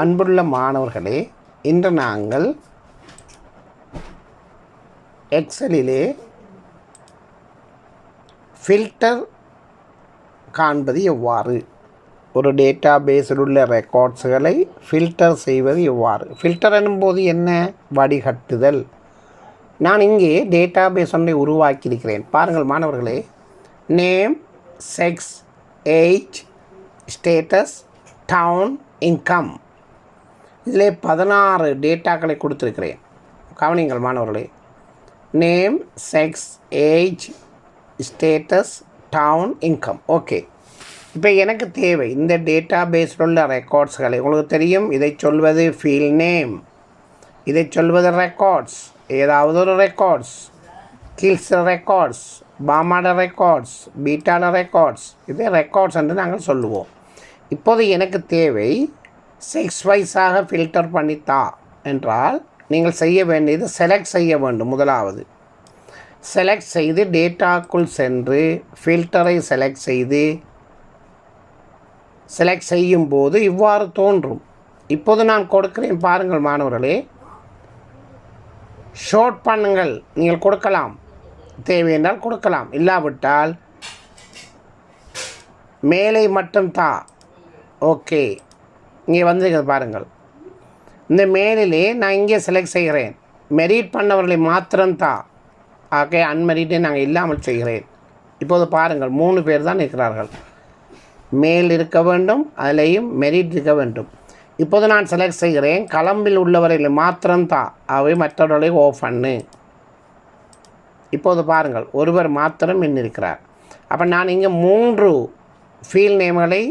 அன்புள்ள மாணவர்களே, இன்று நாங்கள் எக்ஸலிலே ஃபில்டர் காண்பது எவ்வாறு, ஒரு டேட்டா பேஸில் உள்ள ரெக்கார்ட்ஸ்களை ஃபில்டர் செய்வது எவ்வாறு. ஃபில்டர் எனும்போது என்ன? வடிகட்டுதல். நான் இங்கே டேட்டா பேஸ் ஒன்றை உருவாக்கியிருக்கிறேன். பாருங்கள் மாணவர்களே, name, sex, age, status, town, income, இதிலே 16 டேட்டாக்களை கொடுத்துருக்கிறேன். கவனிங்கள் மாணவர்களே, name, sex, age, status, town, income. Okay, இப்போ எனக்கு தேவை இந்த டேட்டா பேஸில் உள்ள ரெக்கார்ட்ஸ்களை. உங்களுக்கு தெரியும், இதை சொல்வது ஃபீல்ட் நேம், இதை சொல்வது ரெக்கார்ட்ஸ், ஏதாவது ஒரு ரெக்கார்ட்ஸ், கில்ஸ் ரெக்கார்ட்ஸ், பாமாட ரெக்கார்ட்ஸ், பீட்டாட ரெக்கார்ட்ஸ், இதை ரெக்கார்ட்ஸ் என்று நாங்கள் சொல்லுவோம். இப்போது எனக்கு தேவை செக்ஸ் வைஸாக ஃபில்டர் பண்ணித்தா என்றால் நீங்கள் செய்ய வேண்டியது செலக்ட் செய்ய வேண்டும். முதலாவது செலக்ட் செய்து டேட்டாக்குள் சென்று ஃபில்டரை செலக்ட் செய்யும் போது இவ்வாறு தோன்றும். இப்போது நான் கொடுக்கிறேன், பாருங்கள் மாணவர்களே. ஷார்ட் பண்ணுங்கள், நீங்கள் கொடுக்கலாம், தேவை என்றால் கொடுக்கலாம், இல்லாவிட்டால் மேலே மட்டும் தா. ஓகே, இங்கே வந்துருக்கிறது பாருங்கள். இந்த மேலிலே நான் இங்கே செலக்ட் செய்கிறேன், மெரிட் பண்ணவர்களை மாத்திரம் தா. ஓகே, அன்மெரிட்டை நாங்கள் இல்லாமல் செய்கிறேன். இப்போது பாருங்கள், 3 பேர் தான் இருக்கிறார்கள். மேல் இருக்க வேண்டும், அதிலேயும் மெரிட் இருக்க வேண்டும். இப்போது நான் செலக்ட் செய்கிறேன், களம்பில் உள்ளவர்களை மாத்திரம் தா, அவை மற்றவர்களை ஓஃப் பண்ணு. இப்போது பாருங்கள், ஒருவர் மாத்திரம் இருக்கிறார். அப்போ நான் இங்கே 3 ஃபீல்ட் நேம்களை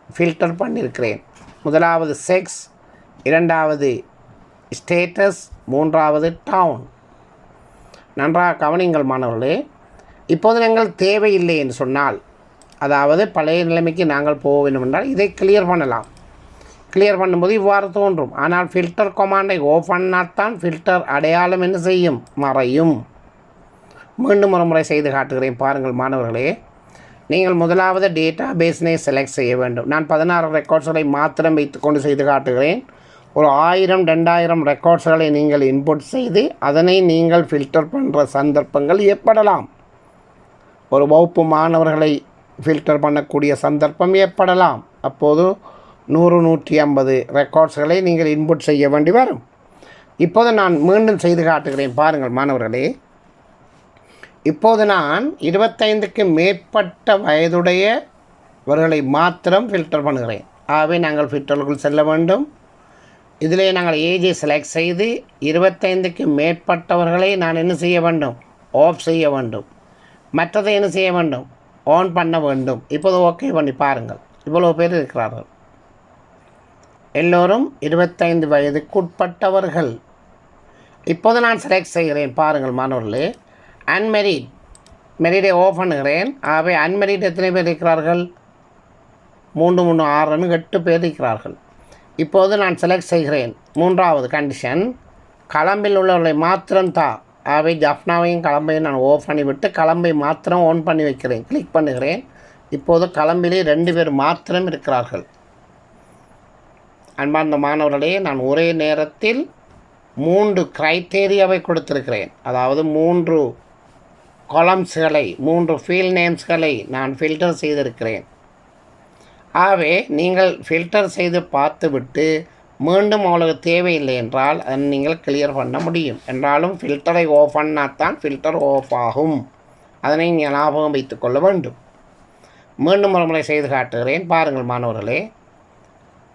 ஃபில்டர் பண்ணியிருக்கிறேன். முதலாவது செக்ஸ், இரண்டாவது ஸ்டேட்டஸ், மூன்றாவது டவுன். நன்றாக கவனிங்கள் மாணவர்களே. இப்போது நாங்கள் தேவையில்லை என்று சொன்னால், அதாவது பழைய நிலைமைக்கு நாங்கள் போக வேண்டும் என்றால் இதை கிளியர் பண்ணலாம். கிளியர் பண்ணும்போது இவ்வாறு தோன்றும். ஆனால் ஃபில்டர் கொமாண்டை ஓஃப் பண்ணால்தான் ஃபில்டர் அடையாளம் என்ன செய்யும்? மறையும். மீண்டும் ஒரு முறை செய்து காட்டுகிறேன், பாருங்கள் மாணவர்களே. நீங்கள் முதலாவது டேட்டா பேஸினை செலக்ட் செய்ய வேண்டும். நான் 16 ரெக்கார்ட்ஸ்களை மாத்திரம் வைத்துக்கொண்டு செய்து காட்டுகிறேன். ஒரு 1000 2000 ரெக்கார்ட்ஸ்களை நீங்கள் இன்புட் செய்து அதனை நீங்கள் ஃபில்டர் பண்ணுற சந்தர்ப்பங்கள் ஏற்படலாம். ஒரு வகுப்பு மாணவர்களை ஃபில்டர் பண்ணக்கூடிய சந்தர்ப்பம் ஏற்படலாம். அப்போது 100 150 ரெக்கார்ட்ஸ்களை நீங்கள் இன்புட் செய்ய வேண்டி வரும். இப்போது நான் மீண்டும் செய்து காட்டுகிறேன், பாருங்கள் மாணவர்களே. இப்போது நான் 25க்கு மேற்பட்ட வயதுடையவர்களை மாத்திரம் ஃபில்டர் பண்ணுகிறேன். ஆகவே நாங்கள் ஃபில்டருக்குள் செல்ல வேண்டும். இதிலே நாங்கள் ஏஜை செலக்ட் செய்து 25க்கு மேற்பட்டவர்களை நான் என்ன செய்ய வேண்டும்? ஆஃப் செய்ய வேண்டும். மற்றதை என்ன செய்ய வேண்டும்? ஆன் பண்ண வேண்டும். இப்போது ஓகே பண்ணி பாருங்கள், இவ்வளோ பேர் இருக்கிறார்கள். எல்லோரும் 25 வயதுக்குட்பட்டவர்கள். இப்போது நான் செலக்ட் செய்கிறேன், பாருங்கள் மாணவர்களே. அன்மெரிட், மெரிடை ஓஃப் பண்ணுகிறேன். ஆகவே அன்மெரிட் எத்தனை பேர் இருக்கிறார்கள்? 3 3 6 8 பேர் இருக்கிறார்கள். இப்போது நான் செலக்ட் செய்கிறேன், மூன்றாவது கண்டிஷன், களம்பில் உள்ளவர்களை மாத்திரம் தா. ஆகவே ஜஃப்னாவையும் களம்பையும் நான் ஓஃப் பண்ணிவிட்டு களம்பை மாத்திரம் ஆன் பண்ணி வைக்கிறேன். கிளிக் பண்ணுகிறேன். இப்போது களம்பிலே 2 பேர் மாத்திரம் இருக்கிறார்கள். அன்பார்ந்த மாணவர்களே, நான் ஒரே நேரத்தில் 3 கிரைட்டேரியாவை கொடுத்திருக்கிறேன். அதாவது 3 காலம்ஸ்களை, 3 ஃபீல்ட் நேம்ஸ்களை நான் ஃபில்டர் செய்திருக்கிறேன். ஆகவே நீங்கள் ஃபில்டர் செய்து பார்த்துவிட்டு மீண்டும் அவளுக்கு தேவையில்லை என்றால் அதை நீங்கள் கிளியர் பண்ண முடியும். என்றாலும் ஃபில்டரை ஆஃப் பண்ணால்தான் ஃபில்டர் ஆஃப் ஆகும். அதனை நீங்கள் ஞாபகம் வைத்துக்கொள்ள வேண்டும். மீண்டும் ஒரு முறை செய்து காட்டுகிறேன், பாருங்கள் மாணவர்களே.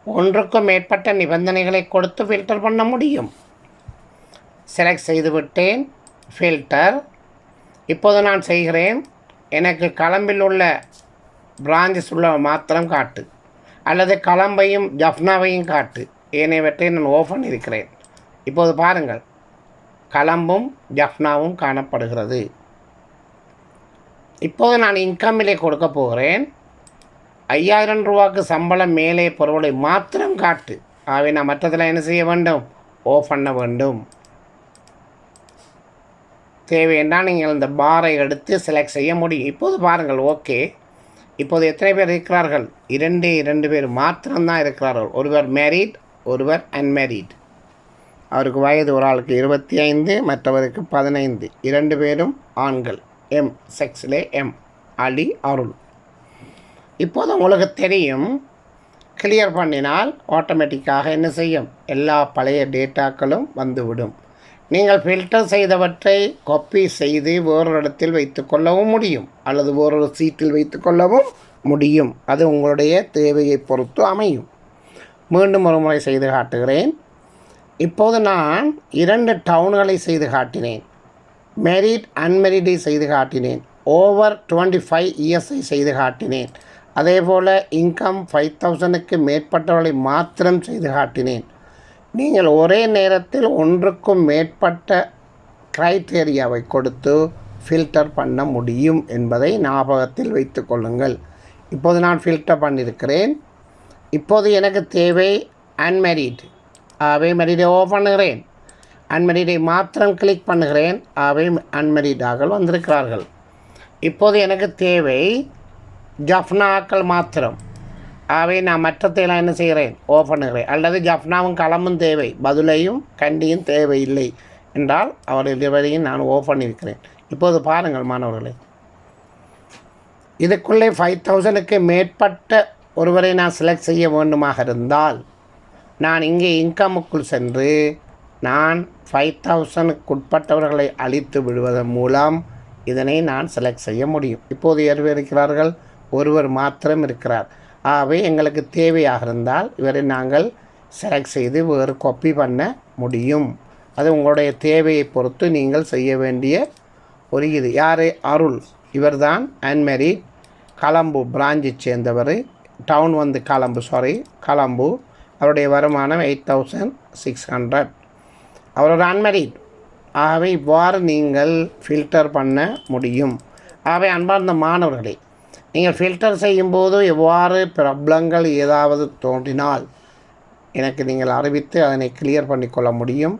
1க்கும் மேற்பட்ட நிபந்தனைகளை கொடுத்து ஃபில்டர் பண்ண முடியும். செலக்ட் செய்து விட்டேன், ஃபில்டர். இப்போது நான் செய்கிறேன், எனக்கு களம்பில் உள்ள பிரான்ச்சஸ் உள்ள மாத்திரம் காட்டு, அல்லது களம்பையும் ஜஃப்னாவையும் காட்டு. ஏனையவற்றை நான் ஓஃப் பண்ணியிருக்கிறேன். இப்போது பாருங்கள், களம்பும் ஜஃப்னாவும் காணப்படுகிறது. இப்போது நான் இன்கம்மிலே கொடுக்க போகிறேன். 5000 ரூபாய்க்கு சம்பளம் மேலே பொருளை மாத்திரம் காட்டு. ஆகவே நான் மற்றதில் என்ன செய்ய வேண்டும்? ஓஃப் பண்ண வேண்டும். தேவையென்றால் நீங்கள் இந்த பாரை எடுத்து செலக்ட் செய்ய முடியும். இப்போது பாருங்கள், ஓகே. இப்போது எத்தனை பேர் இருக்கிறார்கள்? 2 பேர் மாத்திரம்தான் இருக்கிறார்கள். ஒருவர் மேரீட், ஒருவர் அன்மேரீட். அவருக்கு வயது ஒரு ஆளுக்கு 25, மற்றவருக்கு 15. 2 பேரும் ஆண்கள். எம் செக்ஸிலே எம், அலி, அருள். இப்போது உங்களுக்கு தெரியும், கிளியர் பண்ணினால் ஆட்டோமேட்டிக்காக என்ன செய்யும்? எல்லா பழைய டேட்டாக்களும் வந்துவிடும். நீங்கள் ஃபில்டர் செய்தவற்றை காப்பி செய்து வேறொரு இடத்தில் வைத்து கொள்ளவும் முடியும், அல்லது வேறொரு சீட்டில் வைத்து கொள்ளவும் முடியும். அது உங்களுடைய தேவையை பொறுத்து அமையும். மீண்டும் ஒரு முறை செய்து காட்டுகிறேன். இப்போது நான் 2 டவுன்களை செய்து காட்டினேன். மேரிட் அன்மேரிடை செய்து காட்டினேன். ஓவர் 25 இயர்ஸை செய்து காட்டினேன். அதே போல் இன்கம் 5000க்கு மேற்பட்டவர்களை மாத்திரம் செய்து காட்டினேன். நீங்கள் ஒரே நேரத்தில் ஒன்றுக்கும் மேற்பட்ட க்ரைட்டேரியாவை கொடுத்து ஃபில்டர் பண்ண முடியும் என்பதை ஞாபகத்தில் வைத்து கொள்ளுங்கள். இப்போது நான் ஃபில்டர் பண்ணியிருக்கிறேன். இப்போது எனக்கு தேவை அன்மேரிட். ஆகவே மேரிடை ஓப்பன் பண்ணுகிறேன். அன்மேரிடை மாத்திரம் கிளிக் பண்ணுகிறேன். ஆகவே அன்மேரிடாக வந்திருக்கிறார்கள். இப்போது எனக்கு தேவை ஜஃப்னாக்கள் மாத்திரம். ஆகவே நான் மற்றத்தையெல்லாம் என்ன செய்கிறேன்? ஓப்பன் பண்ணுகிறேன். அல்லது ஜஃப்னாவும் களமும் தேவை, பதிலையும் கண்டியும் தேவையில்லை என்றால் அவர் இருவரையும் நான் ஓப்பன் பண்ணியிருக்கிறேன். இப்போது பாருங்கள் மாணவர்களே, இதுக்குள்ளே 5000க்கு மேற்பட்ட ஒருவரை நான் செலக்ட் செய்ய வேண்டுமாக இருந்தால் நான் இங்கே இன்கமுக்குள் சென்று நான் 5000க்கு உட்பட்டவர்களை அழித்து விடுவதன் மூலம் இதனை நான் செலக்ட் செய்ய முடியும். இப்போது யார் இருக்கிறார்கள்? ஒருவர் மாத்திரம் இருக்கிறார். ஆகவே எங்களுக்கு தேவையாக இருந்தால் இவரை நாங்கள் செலக்ட் செய்து வேறு காப்பி பண்ண முடியும். அது உங்களுடைய தேவையை பொறுத்து நீங்கள் செய்ய வேண்டிய ஒரு இது. யார்? அருள். இவர் தான் அன்மேரிட், கலம்பு பிரான்ச்சை சேர்ந்தவர். டவுன் வந்து கலம்பு. அவருடைய வருமானம் 8600. அவர் ஒரு அன்மேரிட். ஆகவே இவ்வாறு நீங்கள் ஃபில்டர் பண்ண முடியும். ஆகவே அன்பார்ந்த மாணவர்களே, நீங்கள் ஃபில்டர் செய்யும்போது எவ்வாறு ப்ராப்ளங்கள் ஏதாவது தோன்றினால் எனக்கு நீங்கள் அறிவித்து அதனை கிளியர் பண்ணிக்கொள்ள முடியும்.